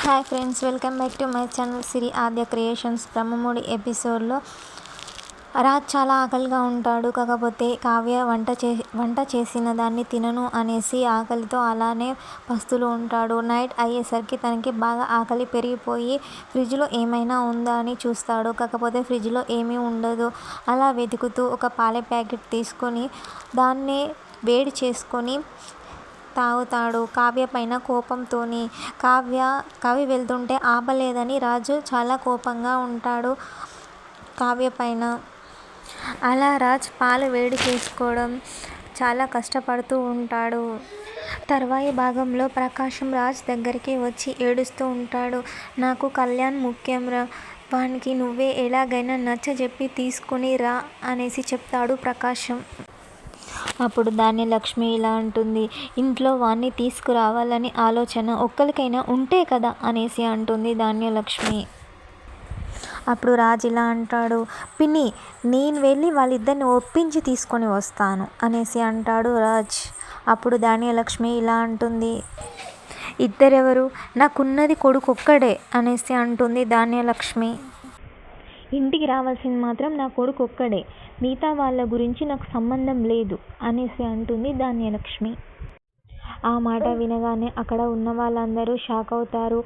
Hi friends, welcome back to my channel Siri Aadya creations. Brahmamudi ఎపిసోడ్లో రాజ్ చాలా ఆకలిగా ఉంటాడు. కాకపోతే కావ్య వంట చేసిన దాన్ని తినను అనేసి ఆకలితో అలానే పస్తులు ఉంటాడు. నైట్ అయ్యేసరికి తనకి బాగా ఆకలి పెరిగిపోయి ఫ్రిడ్జ్లో ఏమైనా ఉందా అని చూస్తాడు. కాకపోతే ఫ్రిడ్జ్లో ఏమీ ఉండదు. అలా వెతుకుతూ ఒక పాల ప్యాకెట్ తీసుకొని దాన్ని వేడి చేసుకొని తాగుతాడు. కావ్య పైన కోపంతోని కావ్య వెళ్తుంటే ఆపలేదని రాజు చాలా కోపంగా ఉంటాడు కావ్య పైన. అలా రాజ్ పాలు వేడి చేసుకోవడం చాలా కష్టపడుతూ ఉంటాడు. తర్వాయి భాగంలో ప్రకాశం రాజ్ దగ్గరికి వచ్చి ఏడుస్తూ ఉంటాడు. నాకు కళ్యాణ్ ముఖ్యంరా, వానికి నువ్వే ఎలాగైనా నచ్చజెప్పి తీసుకుని రా అనేసి చెప్తాడు ప్రకాశం. అప్పుడు ధాన్యలక్ష్మి ఇలా అంటుంది, ఇంట్లో వాణ్ణి తీసుకురావాలని ఆలోచన ఒక్కరికైనా ఉంటే కదా అనేసి అంటుంది ధాన్యలక్ష్మి. అప్పుడు రాజ్ ఇలా అంటాడు, పిన్ని నేను వెళ్ళి వాళ్ళిద్దరిని ఒప్పించి తీసుకొని వస్తాను అనేసి అంటాడు రాజ్. అప్పుడు ధాన్యలక్ష్మి ఇలా అంటుంది, ఇద్దరెవరు, నాకున్నది కొడుకు ఒక్కడే అనేసి అంటుంది ధాన్యలక్ష్మి. ఇంటికి రావాల్సింది మాత్రం నా కొడుకు ఒక్కడే, మిగతా వాళ్ళ గురించి నాకు సంబంధం లేదు అనేసి అంటుంది ధాన్యలక్ష్మి. ఆ మాట వినగానే అక్కడ ఉన్న వాళ్ళందరూ షాక్ అవుతారు.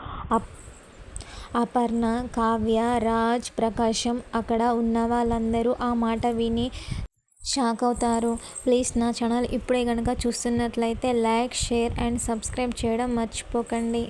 అపర్ణ, కావ్య, రాజ్, ప్రకాశం అక్కడ ఉన్న వాళ్ళందరూ ఆ మాట విని షాక్ అవుతారు. ప్లీజ్ నా ఛానల్ ఇప్పుడే కనుక చూస్తున్నట్లయితే లైక్, షేర్ అండ్ సబ్స్క్రైబ్ చేయడం మర్చిపోకండి.